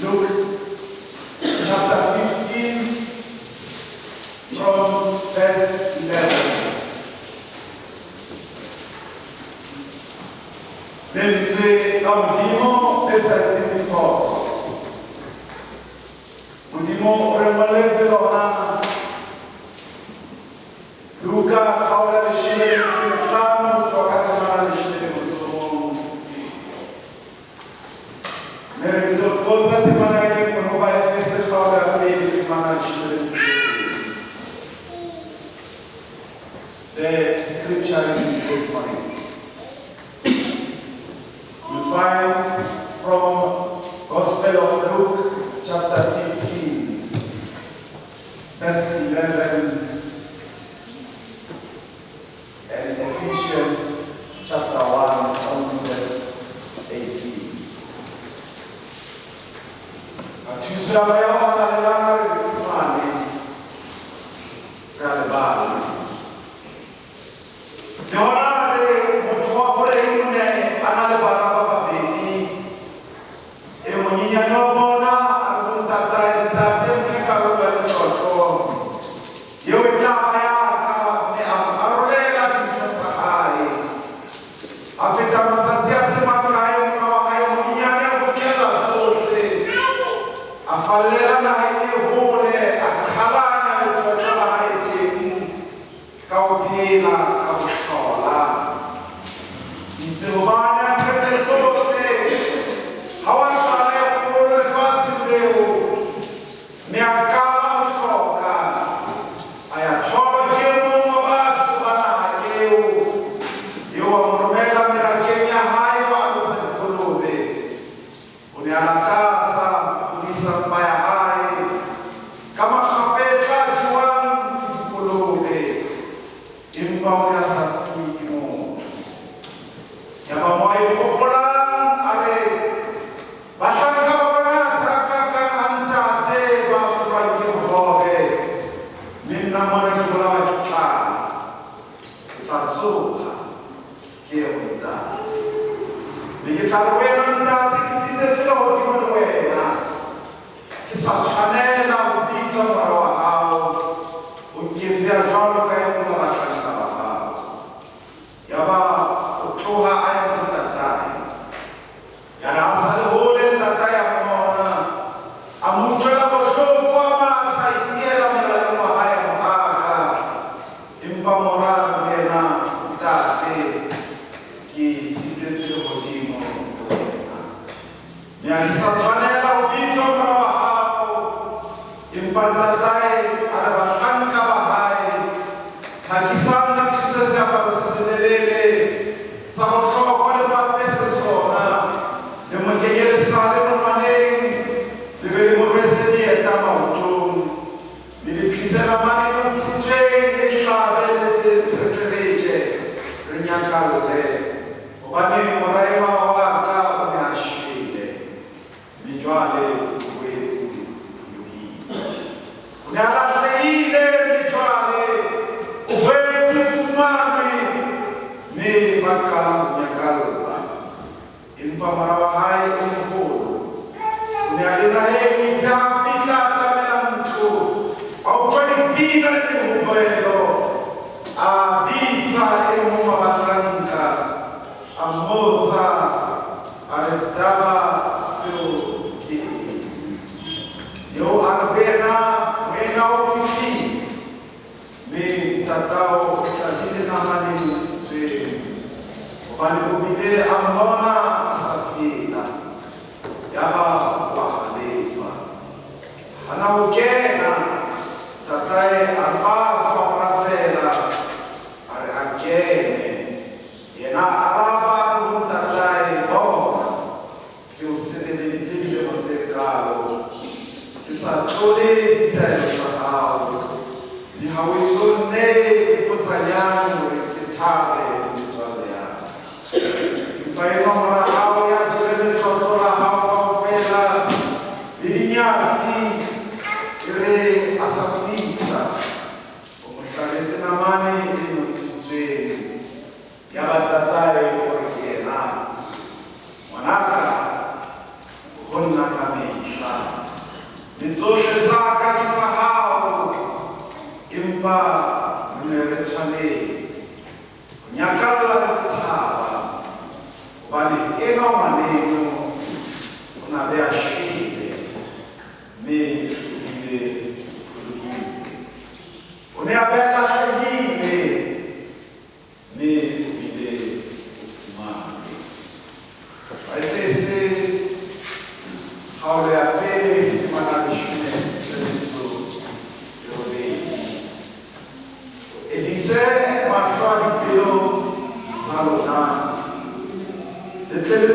Luke chapter 15 from verse 11. Mentre audiamo questa cosa, udimo prevalenze lona, Luca paura di scendere sul piano, giocare male di scendere sul nel dolce di manare come vai a essere paura di manare di scendere sul The scripture in this morning. Find from Gospel of Luke chapter 15 verse 11 and Ephesians chapter 1 from verse 18. Manaka, Honna Kamisha. le ascite, me vide una bella scegliere, me vide umani. E se avrei a te, ma la vicina e di sé, ma qua di più, salutare. E te le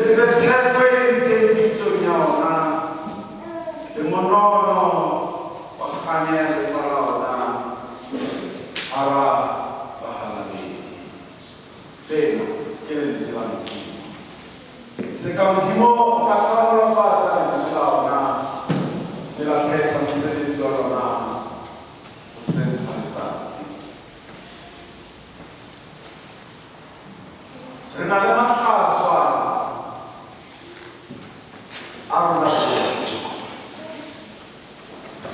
bisognava, e monono, paccaniere parola, ara, bahalami. Bene, che ne dicevamo? Se continuo a fare la faccia di Suona, nella chiesa di Suona, sempre alzati. Renale Maffazza,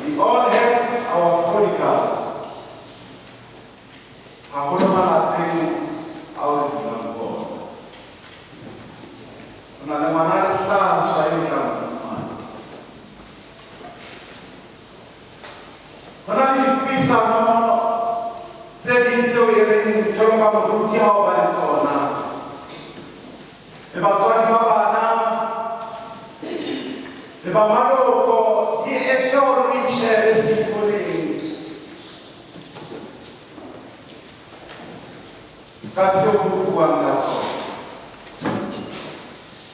we all have our prodigals. Hakuna malating au dilambo. Unalemana sa swai kama. Manali pisa no zedin zo yere tolonga mabuti au balzona. E bazzoni babana. Le bambano di esorrice sicuri. Grazie a tutti quanti.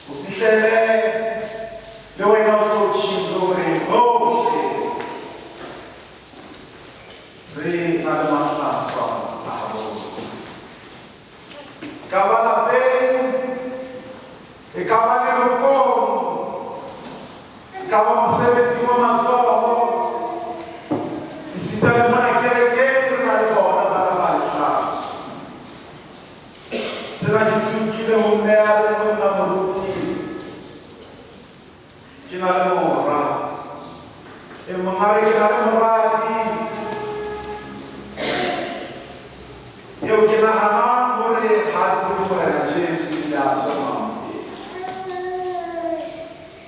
Ufficiale, noi non siamo cinture voce. Prima di mangiare la cavala bene e cavallero con. Cavamo sempre come solo. E si dà una chiede una buona dalla valsa. Se la ci si chiede un merda con la brutti. Che non la morra. E magari che la morrati. Io che la amore hazzi come la Gesù la sua.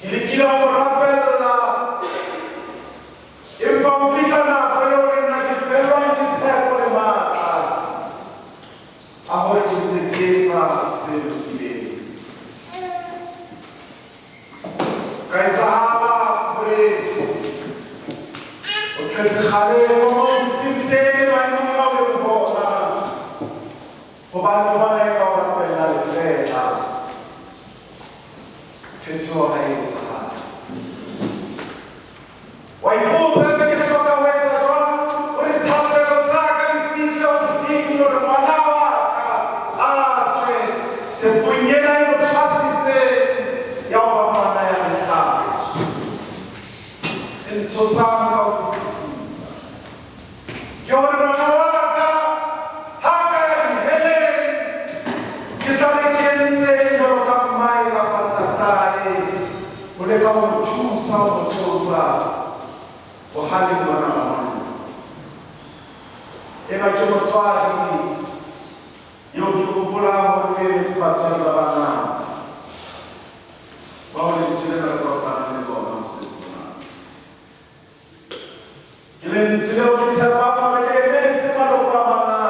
Il chi la morra bella e un po' vicina a quello che però in secolo mata a oggi in chiesa se ti vedi caizala pure o che se khale come si vede ma non lo vedo o vado bene ora bella le fretta che tu hai Wai puta che sono questa qua, ora tanto lo zaga in figlio di non manava a te pugnera in fasciste ya mamma ya sta in so santo precisa io non guarda haga hele che tale chienze non ha mai la patata volevamo giusa o cosa وحالي وانا امان انا كما صاحبي يوم كوبولا ورمي تفاتشر بابانا باولي تشيلنا القرطان اللي بابا سيكونا كلين تشيلو كيسا بابا مليمين تمالو بابانا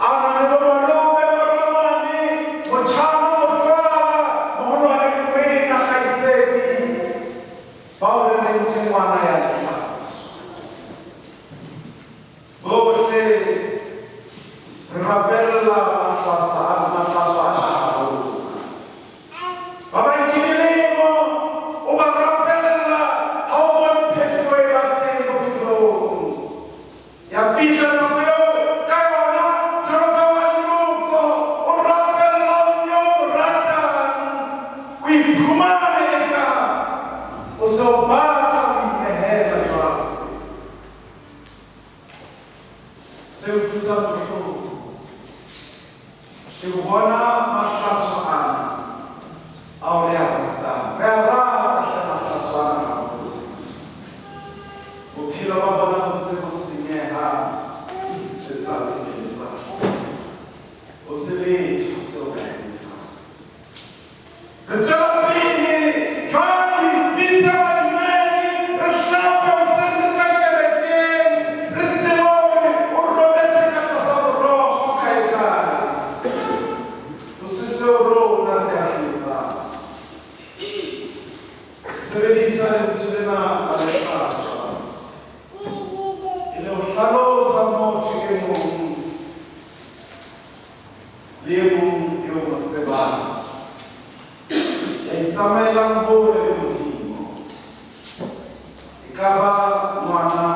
انا نبالو باباماني وچانو وطوالا مهنو عليكوين اخيزيكي باولي رينكين وانا يا Rabella mafasa Baba inkinilemo uba rabella haubon petwe batendo kilo ya picha no veo kawana troka waluko rabella nyo rata qui kumareka usobata mihela jwa se usamos eu vou na machaçoana, ao reata, reata, machaçoana, o que não vai dar muito assim é errado, o silêncio, o seu casinho, o teu bem, vai sebedisa lentswe lena la lefatshwa e le ho hlalosa motho e mong le e mong eo mo tsebang ya itsamaelang hole le Modimo e ka ba ngwana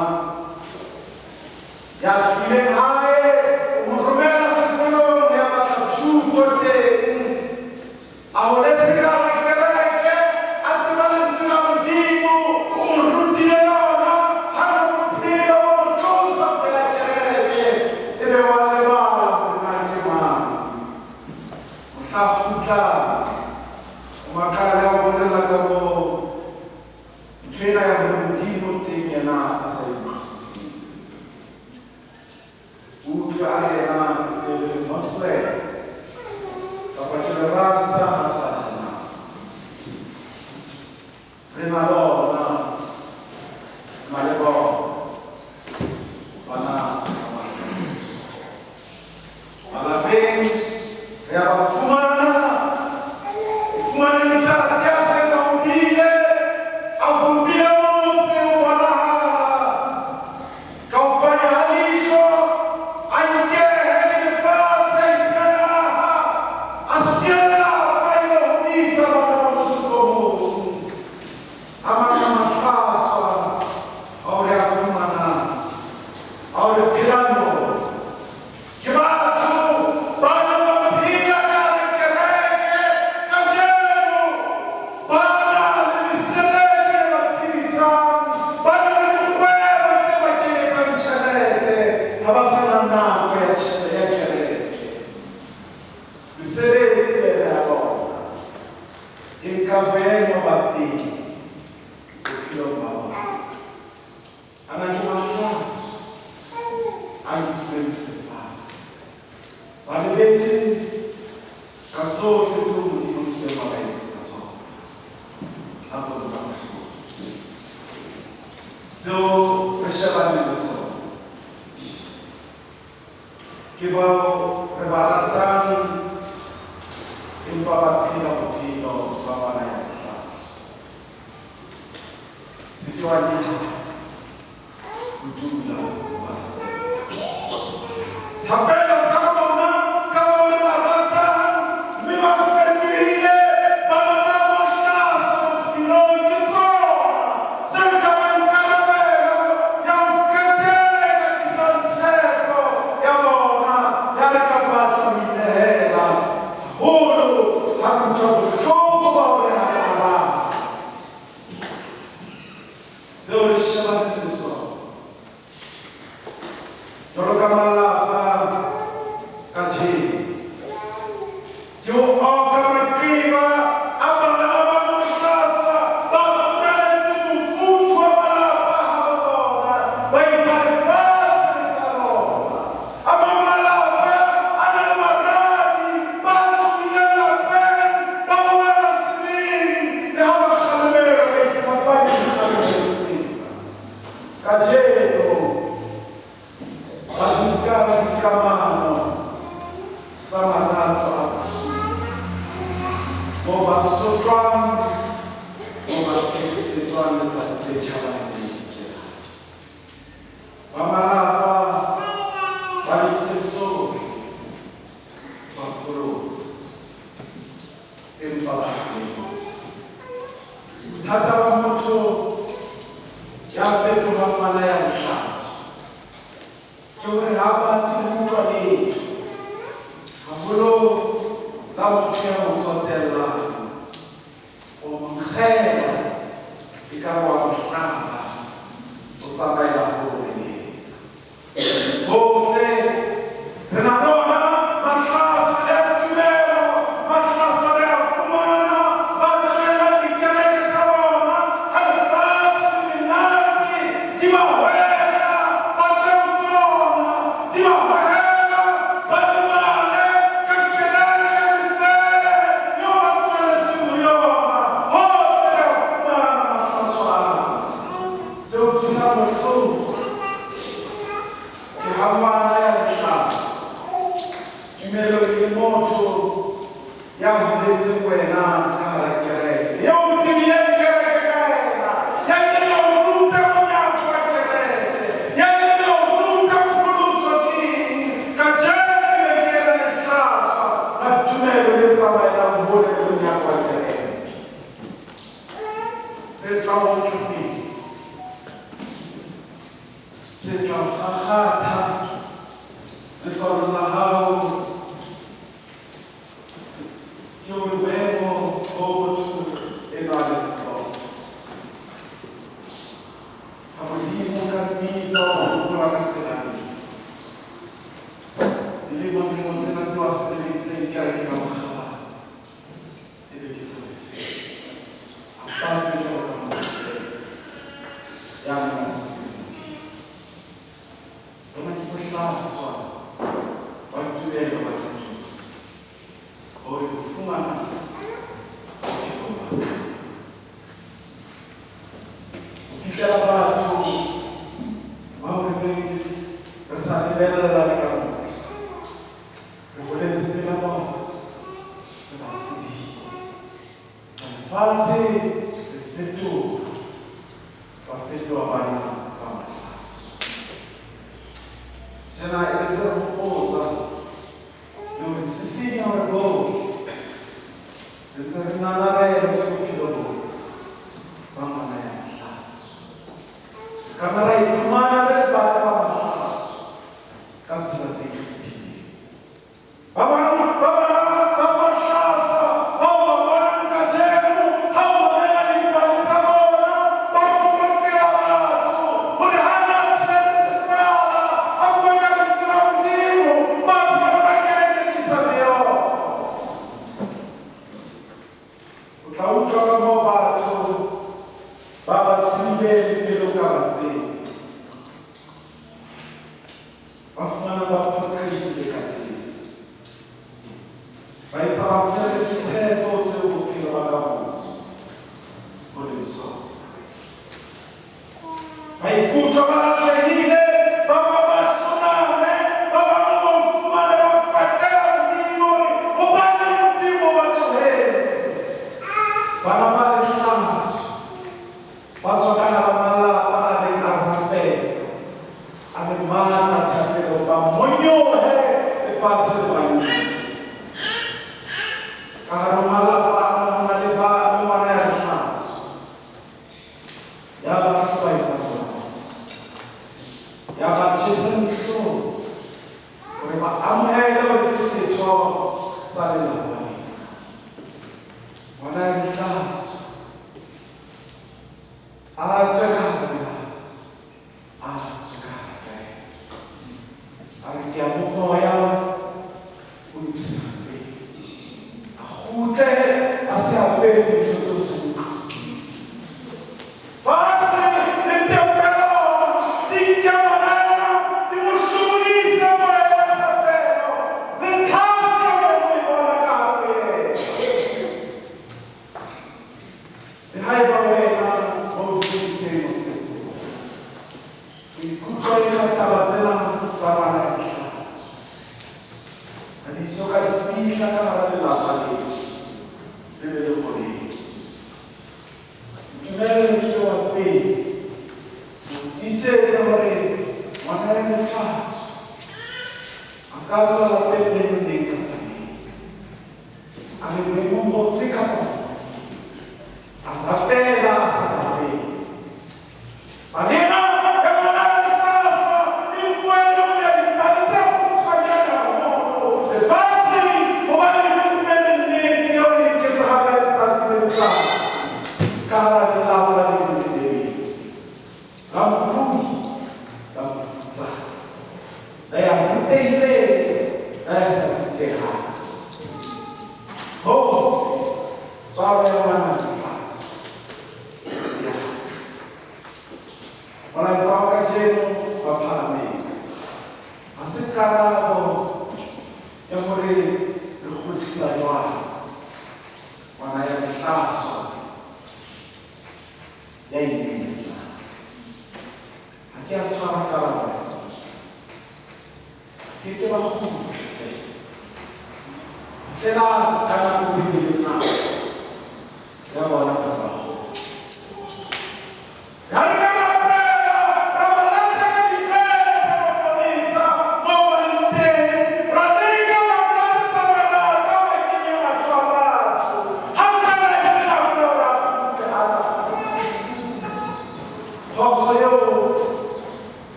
ya tlileng hae o mo romela sekolong ya batla thuto teng a ho letsa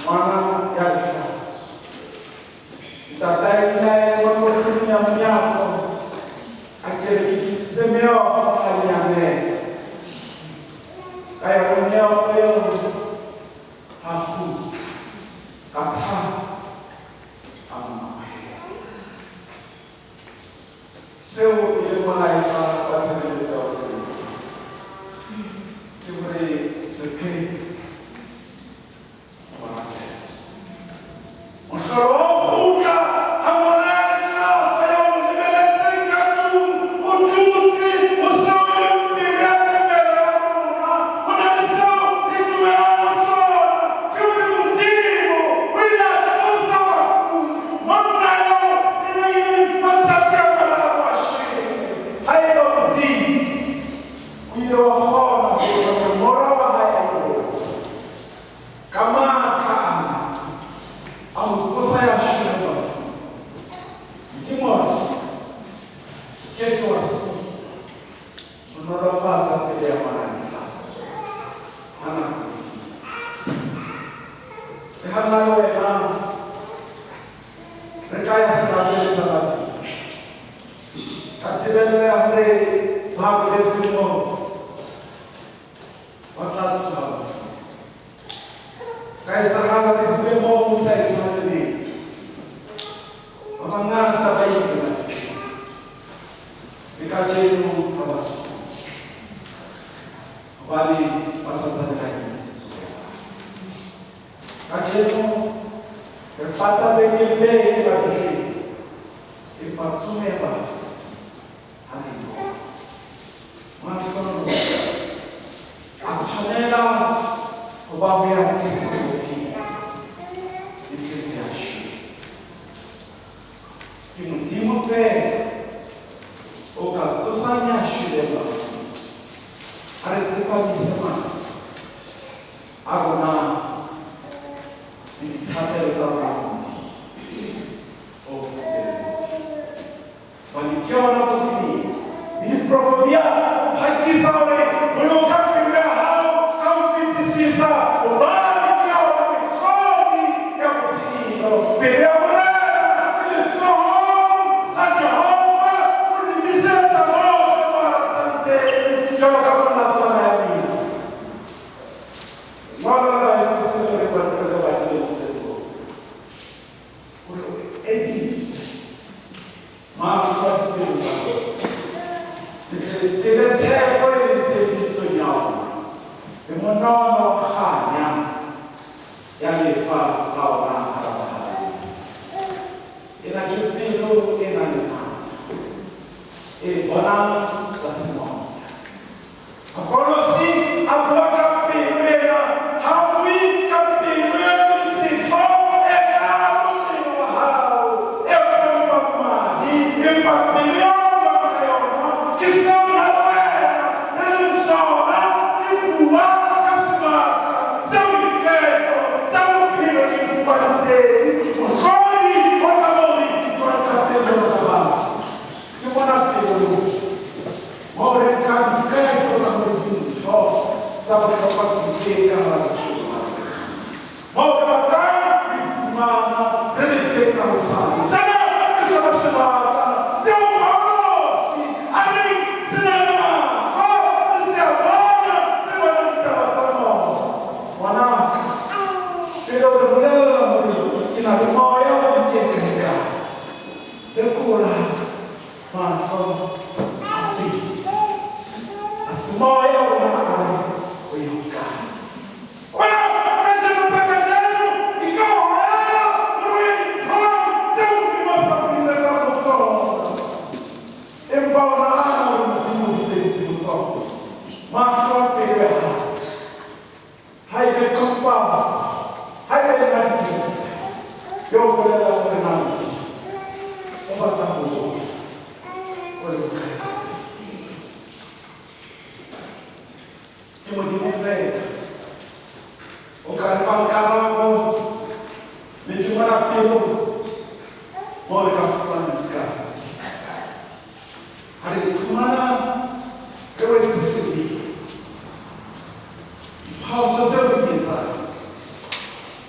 Mana ya Tataina kwa simu yako akisemea aliane kaya kunyao leo hafu kata seu ile malaika watengeneza usiku kimre secret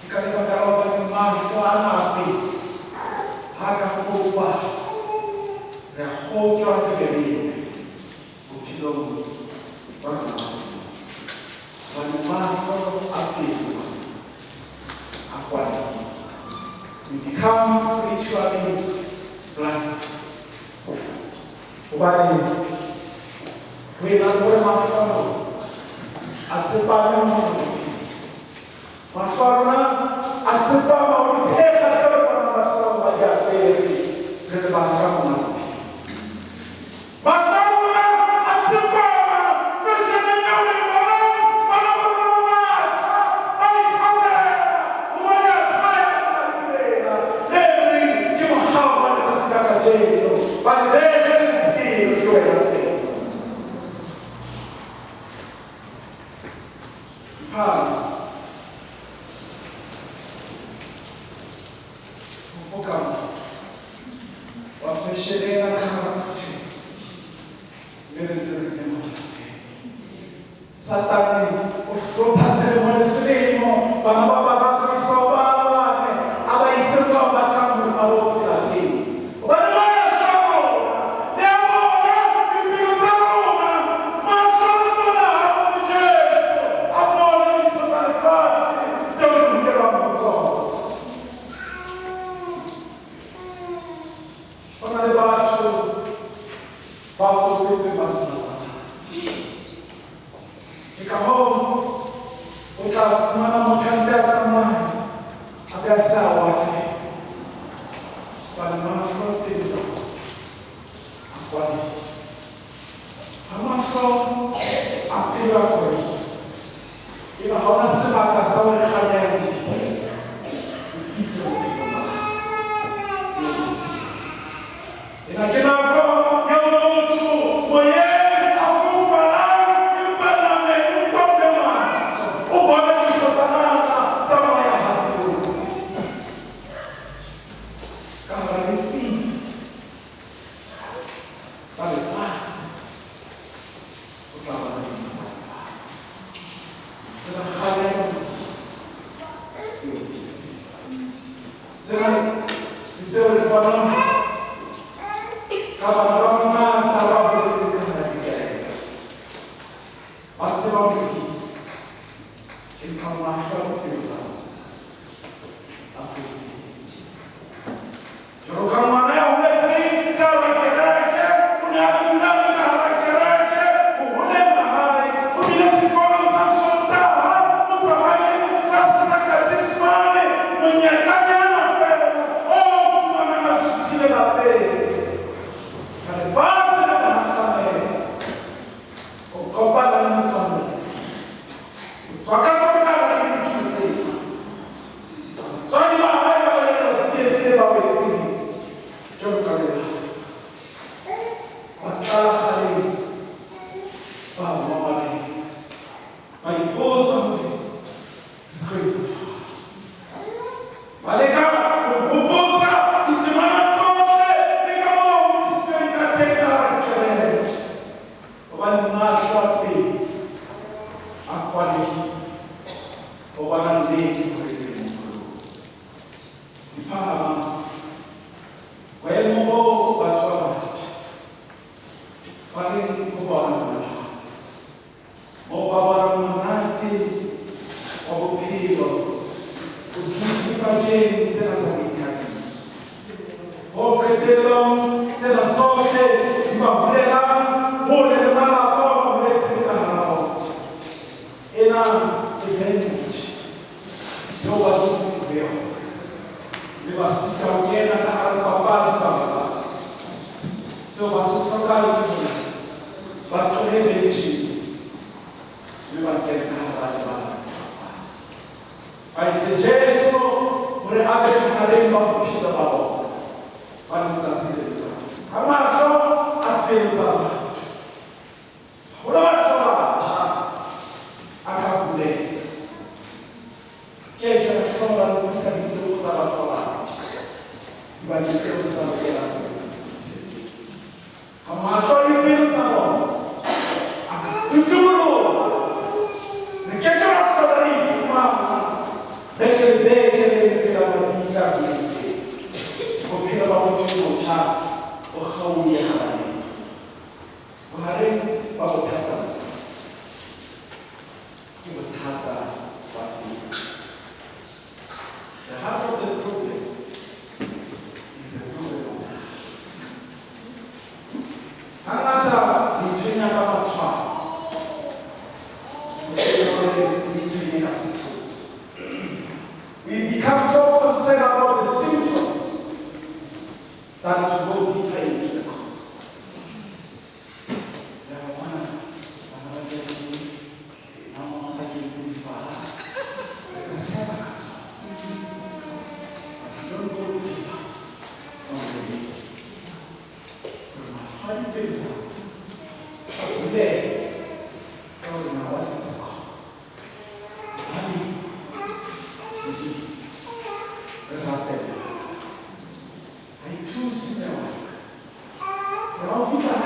Kali Ubani, we not going to Atipana, Maswarna, Atipama, we pay the Maswarna, my God, the Bangamma.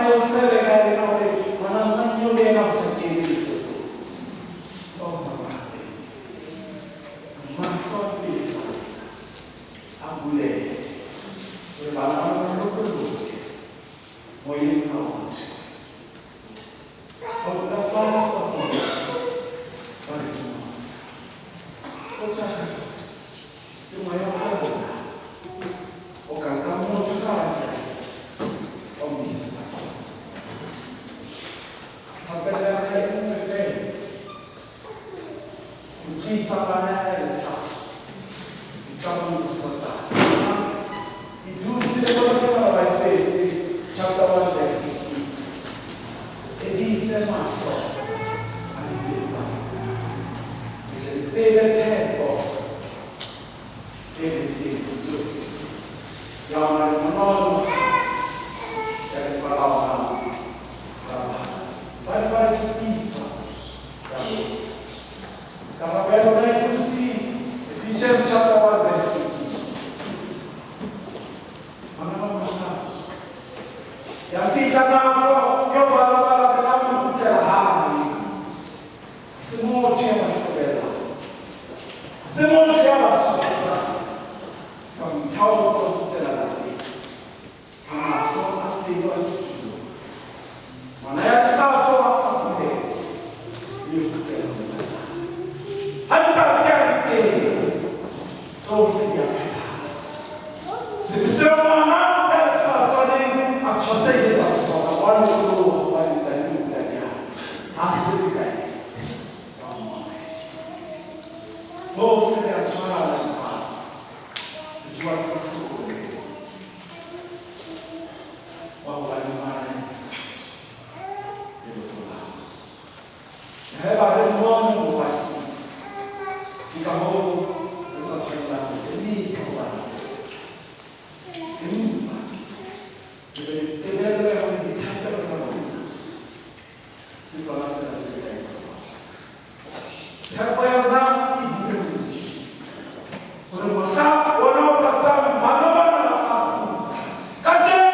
Aí o céu é cair na hora, mas não eu lembro essa aqui. Nossa, mas talvez a mulher preparava no outro morrendo na onde. Outra fase para fora. Para que não. Outra de uma maior o cantar muito tarde. Como isso a verdade é muito bem. O que sabe é fácil. O caminho de Santa. E tudo se levanta vai fazer. Chapter 1 verse 18. Ele diz é mais forte. Ele diz é forte. Ele diz tudo. E a mão ele fala vai para que isso. Estava vendo bem tudo sim. Efésios chapter 1 verse 18. E aqui já não eu falava pela muito errado. Se não tinha mais problema. Se não tinha mais problema. Então, tchau para o telado. Ah, só a teoria de tudo. Mas não é só a poder. E o que é a verdade todos devia pensar. Se você não amar, é para só nem a sua segurança. Agora eu vou para o a segurança. Todos devem achar de uma cultura. Vamos lá, reparando o nome do pai. Fica roubo essa atividade. Delícia, pai. Deveria levar uma invitada para essa manhã. E falar para essa igreja. Se apoia na vida. Por uma capa, ou não, para dar uma nova. Cadê?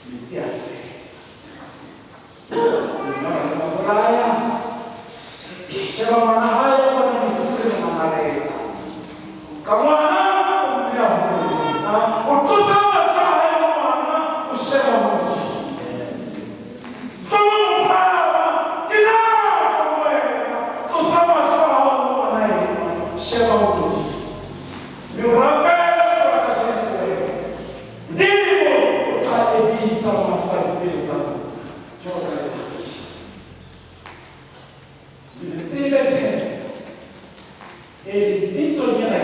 iniziate. Raya, siapa mana haya pada dikumpulkan mana mereka. Kamu anak umbiah, untuk sama cahaya mana usia muda. Kamu apa? Kita kamu untuk sama cahaya mana usia muda. Murabel berkata dirimu tak edi sama berbeza. Coba lihat. E bisogna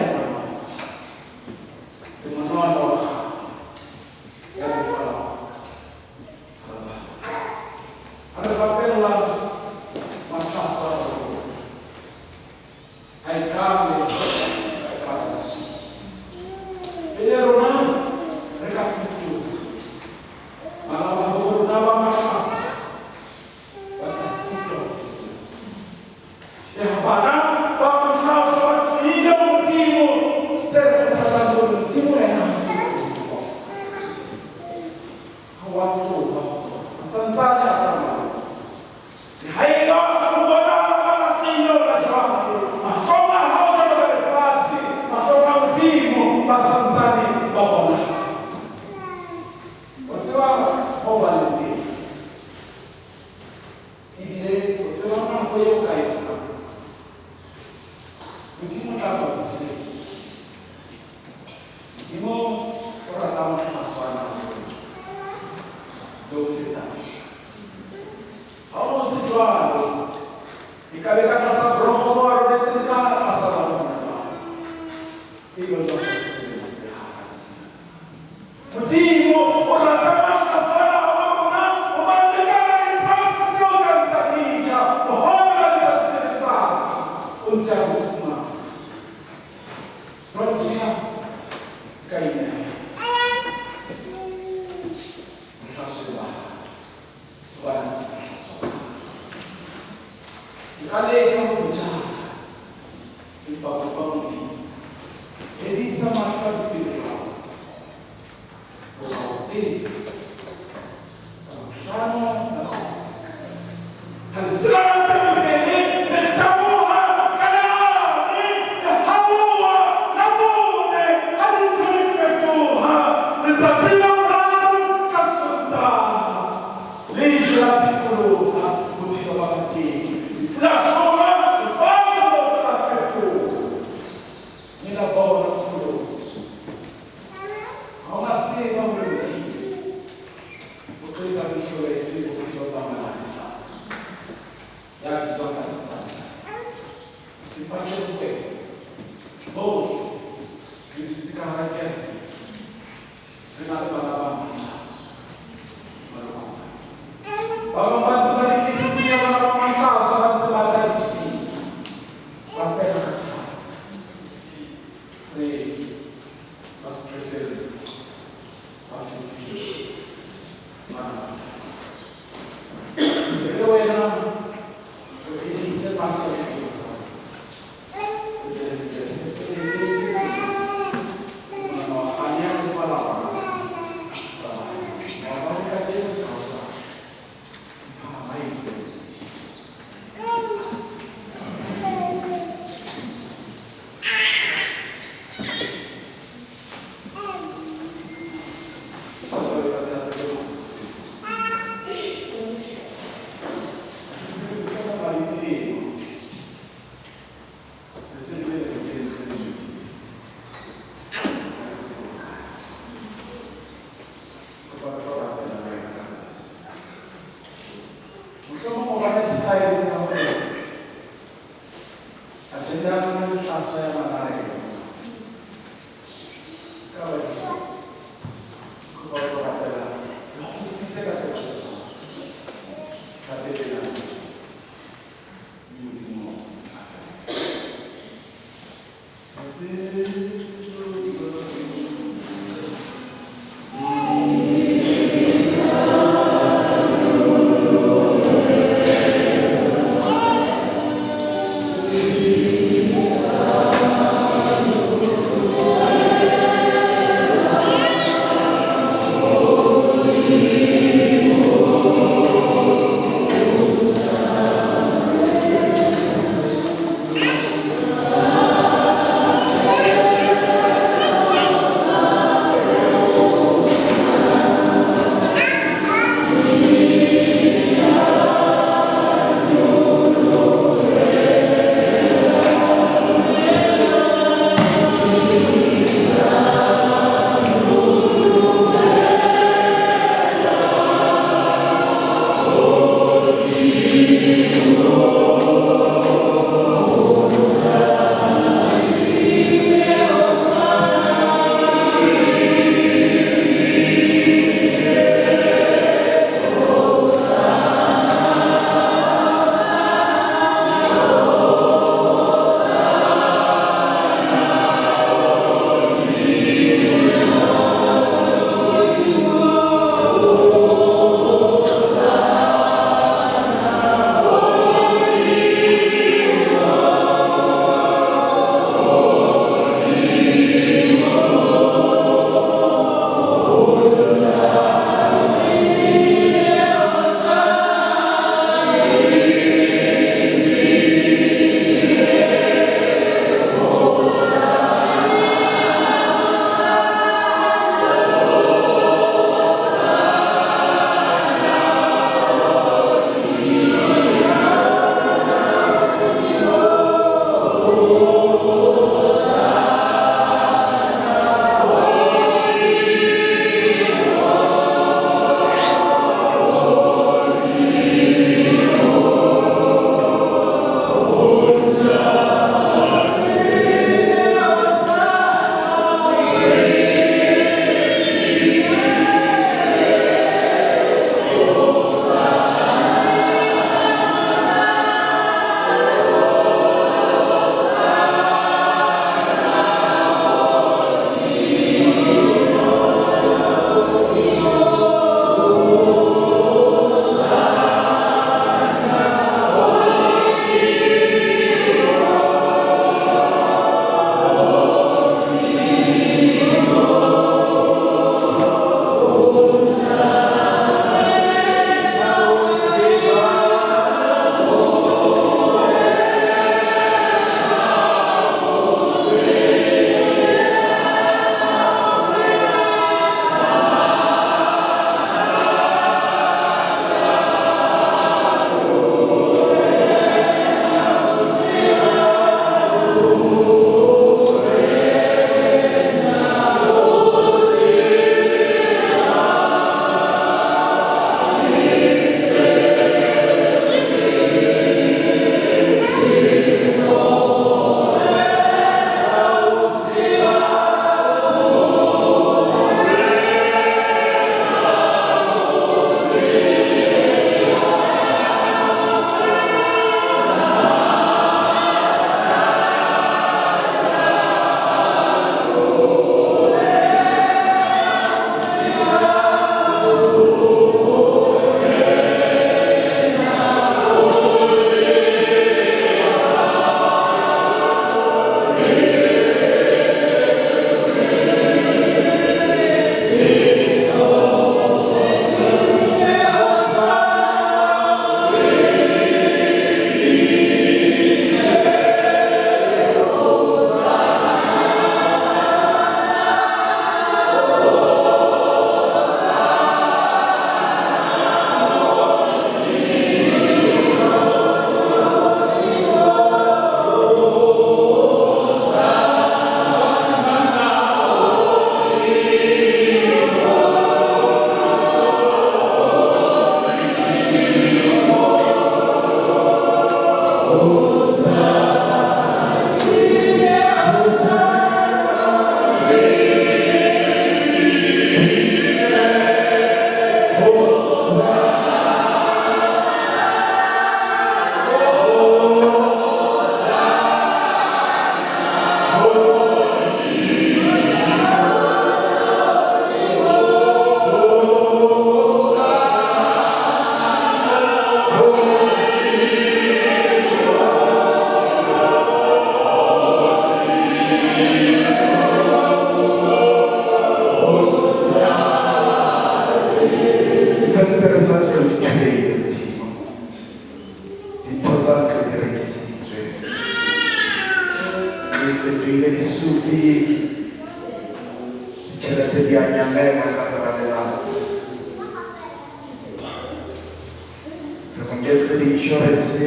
insurance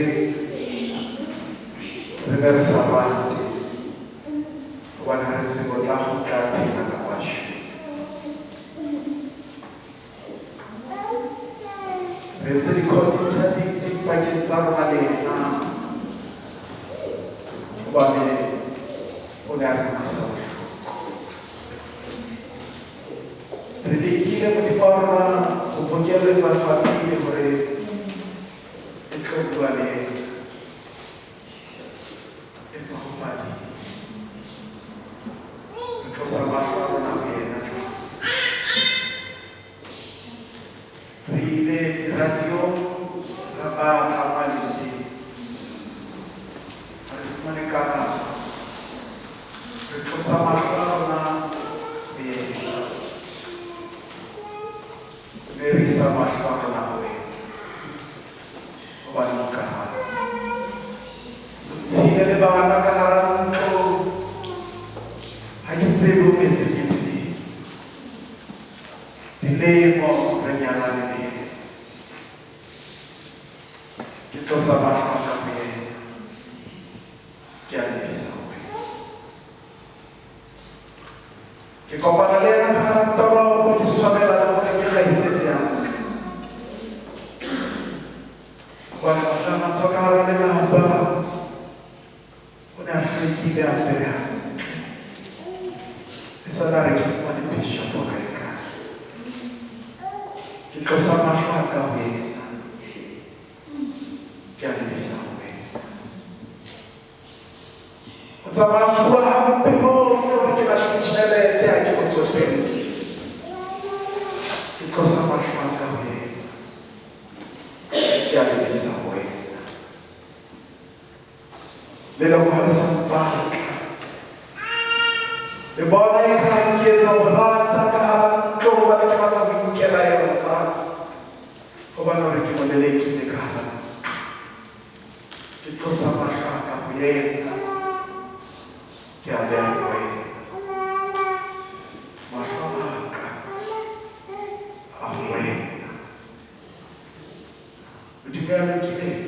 reverse avanti wanarezi botaho kandi nakabasha Rezeri koti tadi pagi zaman ini wame udah bisa jadi kita mesti parna upokiale zanfati hore ikut wale itu hopati itu sama sama na Ride radio apa ini mereka bersama sama Mary sama sama wanita sini ada bawaan kanaran tu hanya zebu mencegah delay mau renyalan ini kita sama kami jadi bisa kita paralel dengan tolong di suami dalam kita hidup Wala naman sa karami na ba unafikiria mbele isa dari manipisho po kayo ka kikasama ka kami kaya bisa uwi at sa mga buwan pero kinasinchere kaya kikonsopenti kikasama ka kami kaya bisa uwi Lelo ko sa bahay. Iba na yung kahingin sa bahay na kaharap ko ba na kimatawin kaya yung bahay. Kung ba na rin kimadalikin ni kaharap. Ito sa makakakuyin. Kaya dahil ko ay makakaka. Ahoy. Hindi ka rin kinig.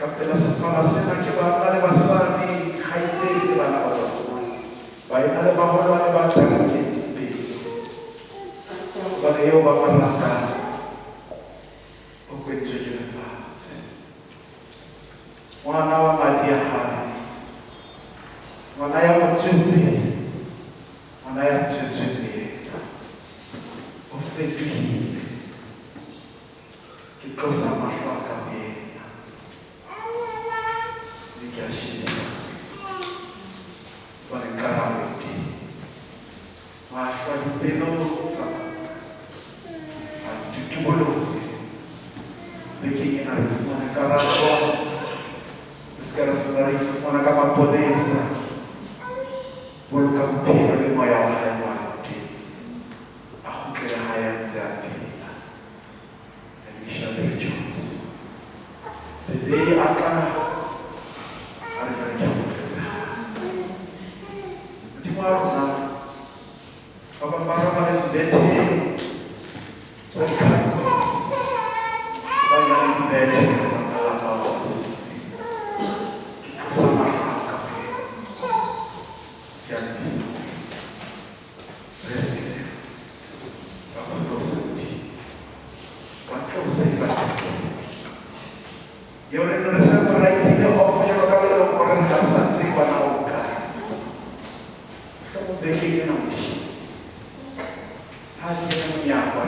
Kapila sa panasya kiba na basari kaize kiba na wala. Baik ada bahwa ada batang kiti. Bagayo bamalaka. Okwe tujuh faham. Wana wa madiaha. Wana ya mchenzi. Wana ya mchenzi. Okwe tujuh. Kikosa mashwaka ye. Kiashiriza wanekana wiki washwa dipeno sama tutubolo lekini na wanekana kwa sekarang saudara wanakama podesa wuluka mpira ni moya wahaya wanati aku kira haya zati elisha Jones jadi akan Maruna, para para dete, berkantos, banyak dete dalam bawas, sama kami, yang bisa, presiden, apa dosen, waktu saya, yang Indonesia berai tidak opnya kalau dalam organisasi panauka. Begini nanti, hanya menyapa.